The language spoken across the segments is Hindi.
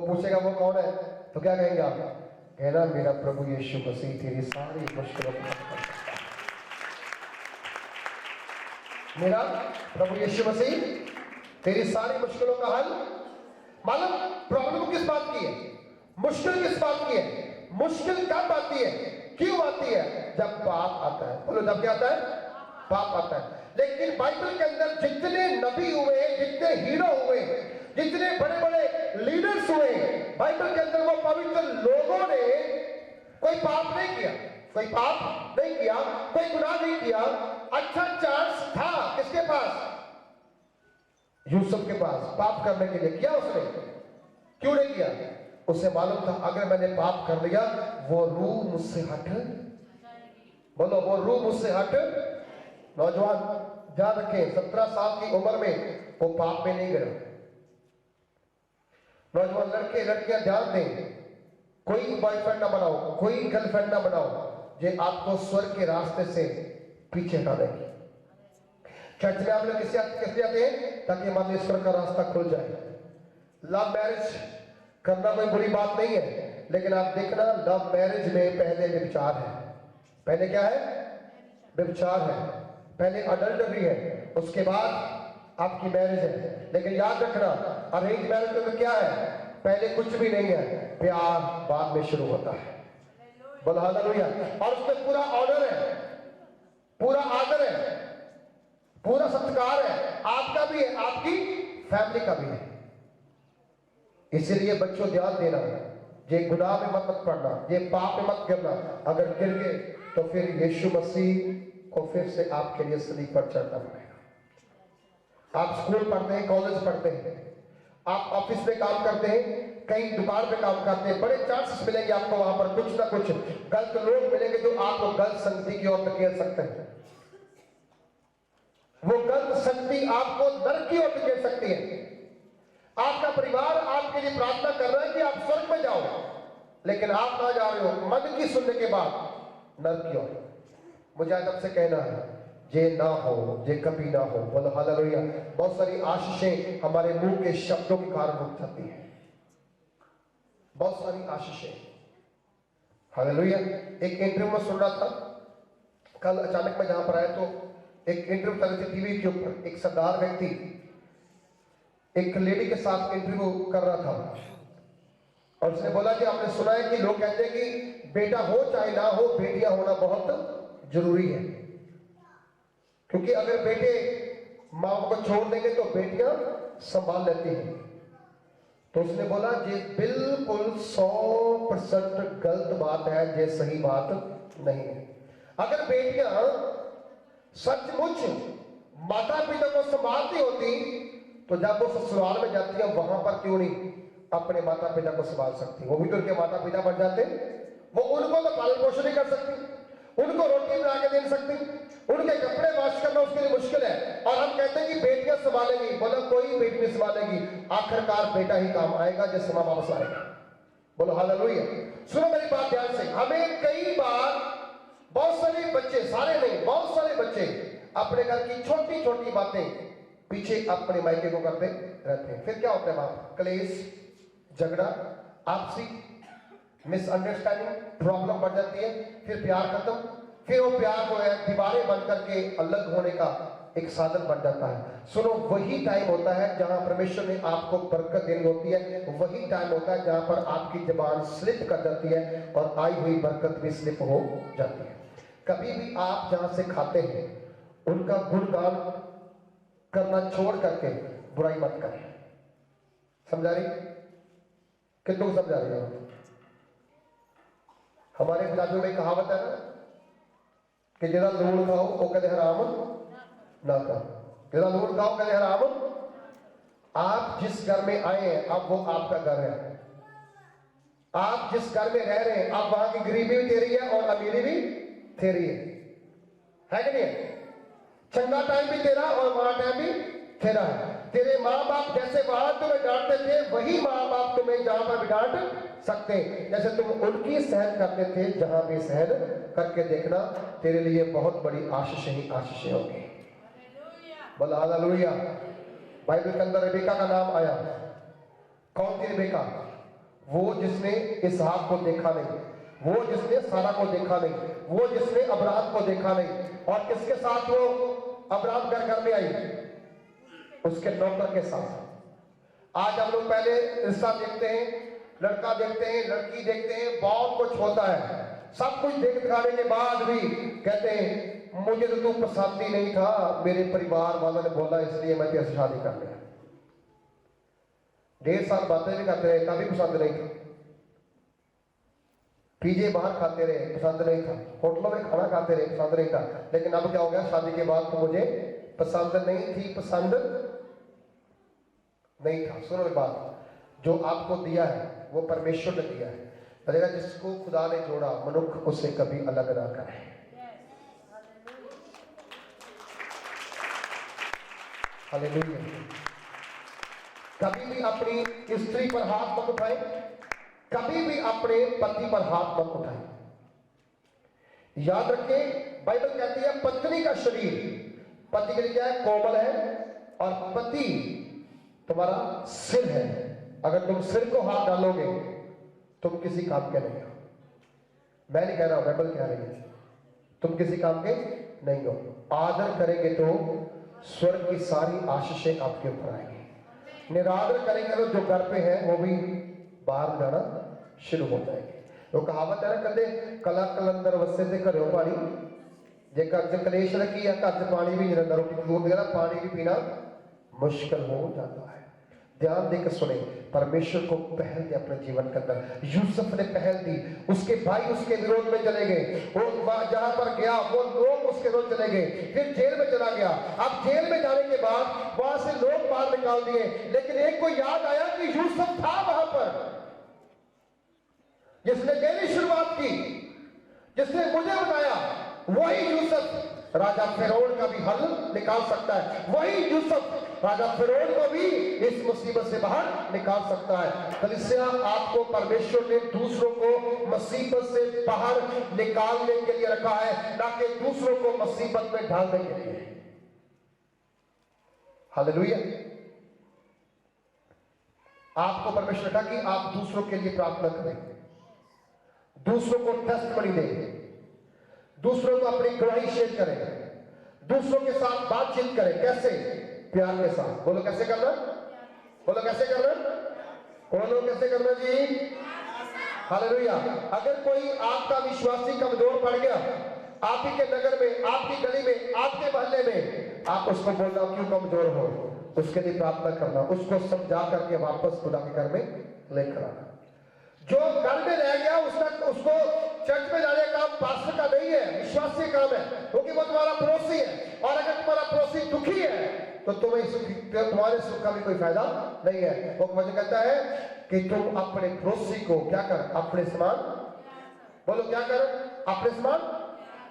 पूछेगा वो कौन है, तो क्या कहेंगे आप? कहना मेरा प्रभु यीशु मसीह तेरी सारी मुश्किलों को हल कर सकता है। मेरा प्रभु यीशु मसीह तेरी सारी मुश्किलों का हल। मालूम प्रॉब्लम किस बात की है, मुश्किल किस बात की है? मुश्किल कब आती है, क्यों आती है? जब पाप आता है। बोलो जब क्या आता है? पाप आता है। लेकिन बाइबल के अंदर जितने नबी हुए, जितने हीरो हुए, जितने बड़े बड़े लीडर्स हुए बाइबल के अंदर, वो पवित्र लोगों ने कोई पाप नहीं किया, कोई पाप नहीं किया, कोई गुनाह नहीं किया। अच्छा चांस था किसके पास? यूसुफ के पास, पाप करने के लिए। किया उसने? क्यों नहीं किया? उसे मालूम था अगर मैंने पाप कर लिया वो रूह मुझसे हट, बोलो वो रूह मुझसे हट। नौजवान ध्यान रखें, 17 साल की उम्र में वो पाप में नहीं गया। नौजवान लड़के लड़कियां ध्यान दें, कोई बॉयफ्रेंड ना बनाओ, कोई गर्लफ्रेंड ना बनाओ जो आपको स्वर्ग के रास्ते से पीछे हटा देगी। चर्च में आप लोग किस आते हैं? ताकि हमारे ईश्वर का रास्ता खुल जाए। लव मैरिज करना कोई बुरी बात नहीं है, लेकिन आप देखना लव मैरिज में पहले व्यभिचार है। पहले क्या है? व्यभिचार है। पहले अडल्टरी है, उसके बाद आपकी मैरिज है। लेकिन याद रखना अरेंज मैरिज में क्या है? पहले कुछ भी नहीं है, प्यार बाद में शुरू होता है। बोलो हालेलुया। और उसमें पूरा ऑर्डर है, पूरा आदर है, पूरा सत्कार है, आपका भी है, आपकी फैमिली का भी है। इसीलिए बच्चों ध्यान देना, ये गुनाह में मत पड़ना, ये पाप में मत गिरना। अगर गिर गए तो फिर यीशु मसीह को फिर से आपके लिए सलीब पर चढ़ना पड़ेगा। आप स्कूल पढ़ते हैं, कॉलेज पढ़ते हैं, आप ऑफिस में काम करते हैं, कहीं दुकान पे काम करते हैं, बड़े चांसेस मिलेंगे आपको वहां पर कुछ ना कुछ गलत लोग मिलेंगे जो आपको गलत संगति की ओर धकेल सकते हैं। वो गलत शक्ति आपको नरक की ओर धकेल सकती है। आपका परिवार आपके लिए प्रार्थना कर रहा है कि आप स्वर्ग में जाओ, लेकिन आप ना जा रहे हो, मन की सुनने के बाद नरक की ओर। मुझे आज आपसे कहना है ये ना हो, ये कभी ना हो। बोलो हालेलुया। बहुत सारी आशीषें हमारे मुंह के शब्दों के कारण रुक जाती है, बहुत सारी आशीषें। हालेलुया। एक इंटरव्यू में सुन रहा था कल, अचानक मैं जहां पर आया तो एक इंटरव्यू चल रही थी टीवी के ऊपर। एक सरदार व्यक्ति एक लेडी के साथ इंटरव्यू कर रहा था और उसने बोला कि आपने सुना है कि लोग कहते हैं कि बेटा हो चाहे ना हो, बेटियां होना बहुत जरूरी है, क्योंकि अगर बेटे माँ को छोड़ देंगे तो बेटियां संभाल लेती हैं। तो उसने बोला ये बिल्कुल 100% गलत बात है, ये सही बात नहीं है। अगर बेटियां सचमुच माता पिता को संभालती होती तो जब वो ससुराल में जाती है वहां पर क्यों नहीं अपने माता पिता को संभाल सकती? वो भी तो उनके माता पिता बन जाते, वो उनको तो पालन पोषण नहीं कर सकती, उनको रोटी बना के दे सकती, उनके कपड़े वॉश करना उसके लिए मुश्किल है। और हम कहते हैं कि बेटियां संभालेंगी। बोलो कोई बेटी नहीं संभालेगी, आखिरकार बेटा ही काम आएगा जिससे माँ वापस आएगा। बोलो हालेलुया। सुनो मेरी बात ध्यान से, हमें कई बार बहुत सारे बच्चे, सारे नहीं बहुत सारे बच्चे अपने घर की छोटी छोटी बातें पीछे अपने मायके को करते रहते हैं। फिर क्या होता है बाप? क्लेश, झगड़ा, आपसी मिसअंडरस्टैंडिंग, प्रॉब्लम बढ़ जाती है, फिर प्यार खत्म, फिर वो प्यार जो है दीवारें बन करके अलग होने का एक साधन बन जाता है। सुनो वही टाइम होता है जहां परमेश्वर ने आपको बरकत देनी होती है, वही टाइम होता है जहां पर आपकी जुबान स्लिप कर जाती है और आई हुई बरकत भी स्लिप हो जाती है। कभी भी आप जहां से खाते हैं उनका गुणगान करना छोड़ करके बुराई मत करें। समझा रही? कितनों को समझा रही है? हमारे पंजाबी में कहावत है ना कि जिहदा लूण खाओ वो कदे हराम ना खाओ, जिहदा लूण खाओ कदे हराम। आप जिस घर में आए हैं अब वो आपका घर है। आप जिस घर में रह रहे हैं अब वहां की गरीबी भी तेरी है और अमीरी भी तेरी है कि नहीं? चंगा टाइम भी तेरा और वहां टाइम भी तेरा है। तेरे माँ बाप जैसे वहां तुम्हें डांटते थे वही माँ बाप तुम्हें जहां पर भी डांट सकते हैं। जैसे तुम उनकी सहन करते थे जहां भी सहन करके देखना, तेरे लिए बहुत बड़ी आशीषें ही आशीषें होंगी। बोला हालेलुया। बाइबल के अंदर रेबेका का नाम आया। कौन थी रेबेका? वो जिसने इसहाक को देखा नहीं, वो जिसने सारा को देखा नहीं, वो जिसने अब्राहम को देखा नहीं। और किसके साथ वो अब्राहम घर में आई? उसके नौकर के साथ। आज हम लोग पहले रिश्ता देखते हैं, लड़का देखते हैं, लड़की देखते हैं, बहुत कुछ होता है, सब कुछ देख दिखाने के बाद भी कहते हैं मुझे तो तू पसंद ही नहीं था, मेरे परिवार वालों ने बोला इसलिए मैं तेरे से शादी कर लिया। 1.5 साल बातें भी करते रहे, तभी पसंद नहीं था। पीजे बाहर खाते रहे, पसंद नहीं था। होटलों में खाना खाते रहे, पसंद नहीं था। लेकिन अब क्या हो गया? शादी के बाद तो मुझे पसंद नहीं थी, पसंद नहीं था। सुनो एक बात, जो आपको दिया है वो परमेश्वर ने दिया है। कहेगा जिसको खुदा ने जोड़ा मनुष्य उसे कभी अलग ना करे। हालेलुया। कभी भी अपनी स्त्री पर हाथ मत उठाए, कभी भी अपने पति पर हाथ मत उठाए। याद रखें, बाइबल कहती है पत्नी का शरीर पति के लिए क्या है? कोमल है। और पति तुम्हारा सिर है। अगर तुम सिर को हाथ डालोगे तुम किसी काम के नहीं हो। मैं नहीं कह रहा हूं, बाइबल कह रही है तुम किसी काम के नहीं हो। आदर करेंगे तो स्वर्ग की सारी आशीषें आपके ऊपर आएंगी। निरादर करेंगे तो जो घर पे है वो भी बाहर जाना शुरू हो जाएंगे। तो कहावत है ना, कहते कला कलंदर वसे ते घरों पानी, जे घर च कलेश रखी या घर च पानी भी नहीं रहता, रोटी दूध वगैरह पानी भी पीना मुश्किल हो जाता है। ध्यान देकर सुने, परमेश्वर को पहल दे अपने जीवन के अंदर। यूसुफ ने पहल दी, उसके भाई उसके विरोध में चले गए, वो जहां पर गया वो लोग उसके विरोध चले गए, फिर जेल में चला गया। अब जेल में जाने के बाद वहां से लोग बाहर निकाल दिए, लेकिन एक को याद आया कि यूसुफ था वहां पर, जिसने मेरी शुरुआत की, जिसने मुझे बताया। वही यूसुफ राजा फिरौन का भी हल निकाल सकता है। वही यूसुफ राजा फिरौन को भी इस मुसीबत से बाहर निकाल सकता है। कलीसिया, आपको परमेश्वर ने दूसरों को मुसीबत से बाहर निकालने के लिए रखा है, ना कि दूसरों को मुसीबत में डालने के लिए। हालेलुया। आपको परमेश्वर कहा कि आप दूसरों के लिए प्रार्थना करें, दूसरों को टेस्टमनी दें, दूसरों को अपनी गवाही शेयर करें, दूसरों के साथ बातचीत करें। कैसे? प्यार के साथ। बोलो कैसे करना? बोलो कैसे करना? बोलो कैसे करना जी? हालेलुया। अगर कोई आपका विश्वासी कमजोर पड़ गया, आप ही के नगर में, आपकी गली में, आपके मोहल्ले में, आप उसको बोलना क्यों कमजोर हो, उसके लिए प्रार्थना करना, उसको समझा करके वापस खुदा के घर में लेकर आना। जो घर में रह गया उसको चर्च में जाने का काम पास्टर का नहीं है, विश्वासी का काम है, क्योंकि वो तुम्हारा पड़ोसी है। और अगर तुम्हारा पड़ोसी दुखी है तो तुम्हारे सुख का भी कोई फायदा नहीं है। वो मुझे कहता है कि तुम अपने पड़ोसी को क्या कर? अपने समान। बोलो क्या कर? अपने समान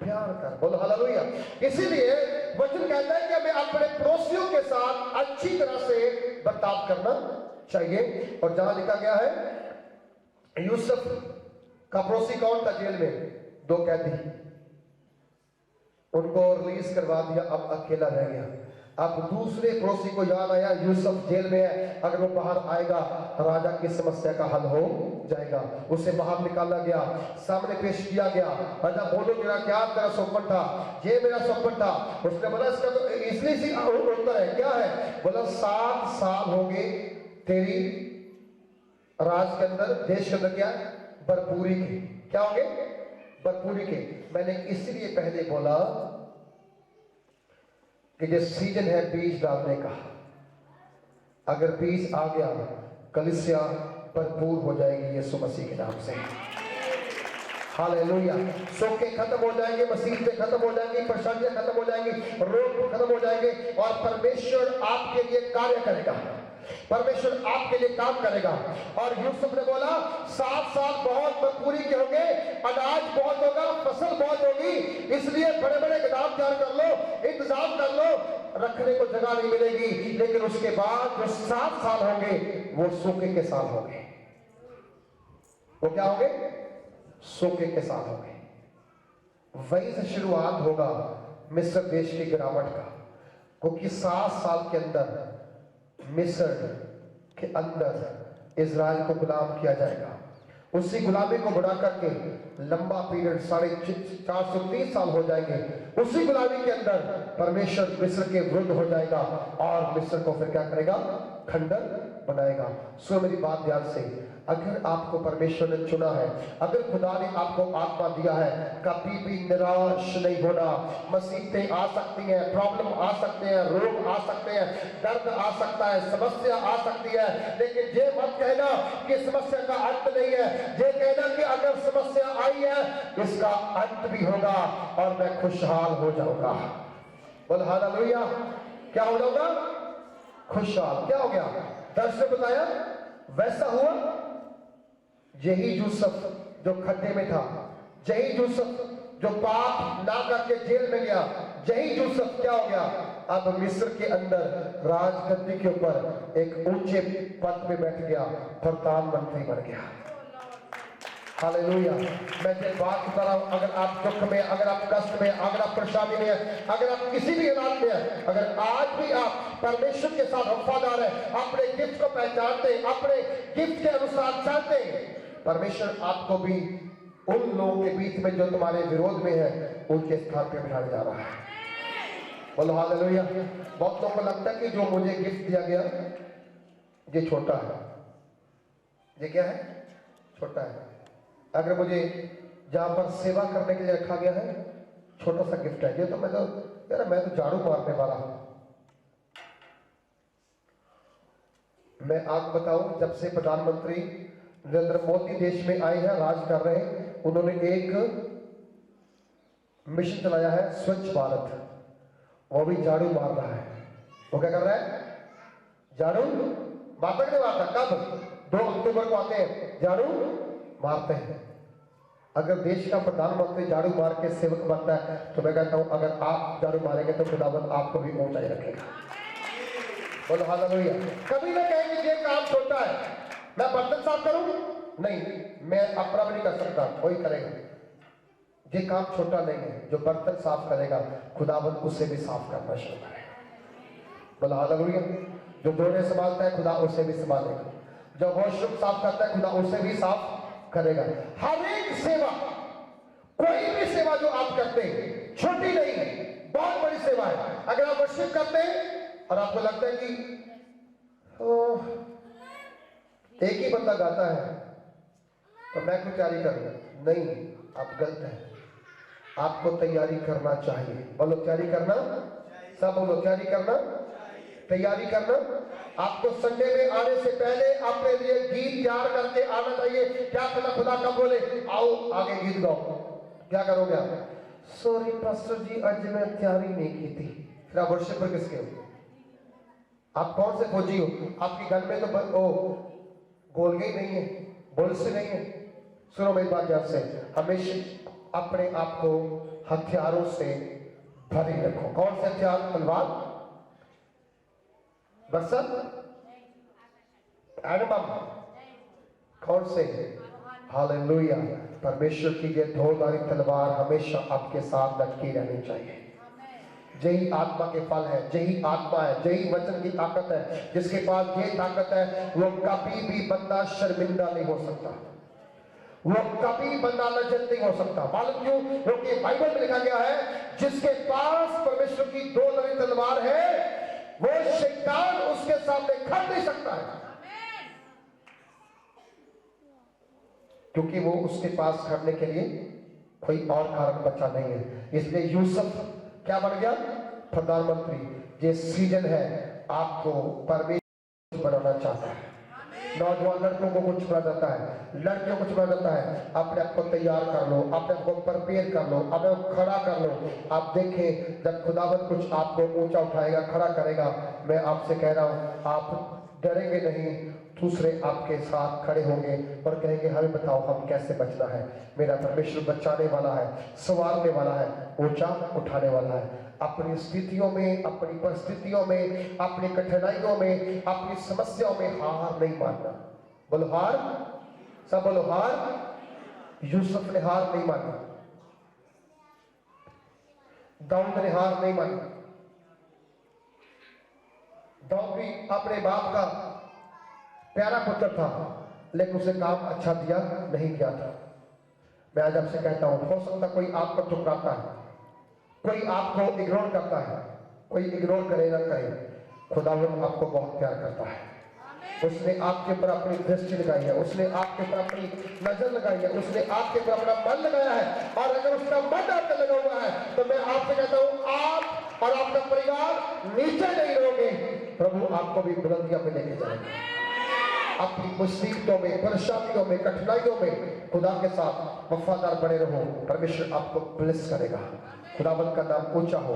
प्यार कर। बोलो हालेलुया। इसीलिए वचन कहता है कि हमें अपने पड़ोसियों के साथ अच्छी तरह से बर्ताव करना चाहिए। और जहां लिखा गया है यूसुफ का पड़ोसी कौन था जेल में? 2 कैदी, उनको रिलीज करवा दिया, अब अकेला रह गया। अब दूसरे पड़ोसी को याद आया यूसुफ जेल में है, अगर वो बाहर आएगा राजा की समस्या का हल हो जाएगा। उसे बाहर निकाला गया, सामने पेश किया गया। राजा बोलो मेरा क्या तेरा सौंपन था? ये मेरा सौंपन था। उसने बोला इसका तो इसलिए सी उत्तर है, क्या है? बोला 7 साल हो गए तेरी राज के अंदर, देश के अंदर क्या? भरपूरी के। क्या होंगे? भरपूरी के। मैंने इसलिए पहले बोला कि ये सीजन है बीज डालने का। अगर बीज आ गया, कलीसिया भरपूर हो जाएगी यीशु मसीह के नाम से। हालेलुया। सोके खत्म हो जाएंगे, मुसीबतें खत्म हो जाएंगी, परेशानियां खत्म हो जाएंगी, रोग खत्म हो जाएंगे, और परमेश्वर आपके लिए कार्य करेगा, परमेश्वर आपके लिए काम करेगा। और यूसुफ ने बोला 7 साल बहुत भरपूरी के होंगे, अनाज बहुत होगा, फसल बहुत होगी, इसलिए बड़े बड़े गोदाम तैयार कर लो, इंतजाम कर लो, रखने को जगह नहीं मिलेगी। लेकिन उसके बाद जो 7 साल होंगे वो सूखे के साल होंगे। वो क्या होंगे? सूखे के साल होंगे। वहीं से शुरुआत होगा मिस्र देश की गिरावट का, क्योंकि 7 साल के अंदर मिस्र के अंदर इजराइल को गुलाम किया जाएगा। उसी गुलामी को बढ़ा करके लंबा पीरियड 430 साल हो जाएंगे। उसी गुलामी के अंदर परमेश्वर मिस्र के विरुद्ध हो जाएगा और मिस्र को फिर क्या करेगा? खंडन बनाएगा। सो मेरी बात ध्यान से, अगर आपको परमेश्वर ने चुना है, अगर खुदा ने आपको आत्मा दिया है, कभी भी निराश नहीं होना। मुसीबतें आ सकती हैं, प्रॉब्लम आ सकते हैं, रोग आ सकते हैं, दर्द आ सकता है, समस्या आ सकती है, लेकिन ये मत कहना कि समस्या का अंत नहीं है। ये कहना कि अगर समस्या आई है इसका अंत भी होगा और मैं खुशहाल हो जाऊंगा। बोल हालेलुया। क्या हो जाऊंगा? खुशहाल। क्या हो गया? दर्शन बताया वैसा हुआ। यही यूसुफ जो खड्डे में था, यही यूसुफ जो पाप ना करके जेल में गया, यही यूसुफ क्या हो गया? अब मिस्र के अंदर राजगद्दी के ऊपर एक ऊंचे पद पे बैठ गया, प्रधानमंत्री बन गया। हालेलुया। मैं जब बात बता रहा हूं, अगर आप दुख में, अगर आप कष्ट में, अगर आप परेशानी में है, अगर आप किसी भी हालात में है, अगर आज भी आप परमेश्वर के साथ वफादार है, अपने गिफ्ट को पहचानते, अपने गिफ्ट के अनुसार चलते, परमेश्वर आपको भी उन लोगों के बीच में जो तुम्हारे विरोध में है उनके स्थान पे बिठाने जा रहा है। बोलो हालेलुया। बहुत लोगों को लगता है कि जो मुझे गिफ्ट दिया गया ये छोटा है। ये क्या है? छोटा है। अगर मुझे जहां पर सेवा करने के लिए रखा गया है, छोटा सा गिफ्ट है। ये तो मैं तो झाड़ू मारने वाला हूं। मैं आपको बताऊं, जब से प्रधानमंत्री नरेंद्र मोदी देश में आए हैं, राज कर रहे हैं, उन्होंने एक मिशन चलाया है, स्वच्छ भारत। वो भी झाड़ू मार रहा है। वो क्या कर रहा है? झाड़ू मारता नहीं मारता? कब? 2 अक्टूबर को आते हैं, झाड़ू मारते हैं। अगर देश का प्रधानमंत्री झाड़ू मार के सेवक बनता है तो मैं कहता हूं अगर आप झाड़ू मारेंगे तो खुदावंद आपको भी ऊंचाई रखेगा। बोलो हालेलुया। कभी ना कहेंगे ये काम छोटा है, मैं बर्तन साफ करूं, नहीं, मैं अपना भी नहीं कर सकता, कोई करेगा। ये काम छोटा नहीं है। जो बर्तन साफ करेगा खुदावंद उसे भी साफ करना शुरू करेगा। बोलो हालेलुया। जो डोरे संभालता है खुदा उसे भी संभालेगा। जो वॉशरूम साफ करता है खुदा उसे भी साफ करेगा। हर एक सेवा, कोई भी सेवा जो आप करते हैं छोटी नहीं है, बहुत बड़ी सेवा है। अगर आप वर्शिप करते हैं और आपको लगता है कि एक ही बंदा गाता है तो मैं क्यों तैयारी करूं, नहीं, आप गलत हैं। आपको तैयारी करना चाहिए। बोलो तैयारी करना, सब बोलो तैयारी करना, तैयारी करना। आपको संडे में आने से पहले अपने लिए गीत तैयार करके आना चाहिए। क्या पता खुदा कब बोले आओ आगे गीत गाओ, क्या करोगे आप? सॉरी पास्टर जी आज मैं तैयारी नहीं की थी। फिर आप वर्शिपर किसके हो? आप कौन से फौजी हो? आपकी गन में तो गोल गई नहीं है, बुल से नहीं है। सुनो मेरी बात ध्यान से, हमेशा अपने आप को हथियारों से भरे रखो। कौन से हथियार? तलवार, बरसत, एडम, कौन से? हालेलुया। परमेश्वर की ये धोधारी तलवार हमेशा आपके साथ लटकी रहनी चाहिए। यही आत्मा के फल है, यही आत्मा है, यही वचन की ताकत है। जिसके पास ये ताकत है वो कभी भी बंदा शर्मिंदा नहीं हो सकता, वो कभी बंदा लज्जित नहीं हो सकता। मालूम क्यों? क्योंकि बाइबल में लिखा गया है जिसके पास परमेश्वर की धोधारी तलवार है वो शैतान उसके सामने खड़ नहीं सकता है, क्योंकि वो उसके पास खड़ने के लिए कोई और कारण बचा नहीं है। इसलिए यूसुफ क्या बन गया? प्रधानमंत्री। ये सीजन है, आपको परमेश्वर बनाना चाहता है। नौजवान लड़कों को कुछ बना जाता है, लड़कियों को कुछ बना जाता है। अपने आप को तैयार कर लो, अपने आप को प्रिपेयर कर लो, अपने आप को खड़ा कर लो। आप देखें जब खुदावंद कुछ आपको ऊंचा उठाएगा, खड़ा करेगा, मैं आपसे कह रहा हूं आप डरेंगे नहीं, दूसरे आपके साथ खड़े होंगे और कहेंगे हमें बताओ हम कैसे बचना है। मेरा परमेश्वर बचाने वाला है, संवारने वाला है, ऊंचा उठाने वाला है। अपनी स्थितियों में, अपनी परिस्थितियों में, अपनी कठिनाइयों में, अपनी समस्याओं में हार नहीं मानना। बोलो हार, सब बोलो हार। यूसुफ ने हार नहीं माना, दाऊद ने हार नहीं माना। दाऊद भी अपने बाप का प्यारा पुत्र था, लेकिन उसे काम अच्छा दिया नहीं गया था। मैं आज आपसे कहता हूं, हो सकता कोई आपको ठुकराता है, कोई आपको इग्नोर करता है, कोई इग्नोर करे ना करे, खुदावंद आपको बहुत प्यार करता है। उसने आपके ऊपर अपनी दृष्टि लगाई है, उसने आपके ऊपर अपनी नजर लगाई है, उसने आपके ऊपर अपना मन लगाया है। और अगर उसका मन आप पे लगा हुआ है तो मैं आपसे कहता हूं, आप और आपका परिवार नीचे नहीं रहोगे, प्रभु आपको भी बुलंदियों में लेके जाएंगे। अपनी मुसीबतों में, परेशानियों में, कठिनाइयों में खुदा के साथ वफादार बने रहो, परमेश्वर आपको ब्लेस करेगा। खुदावंद का नाम ऊंचा हो।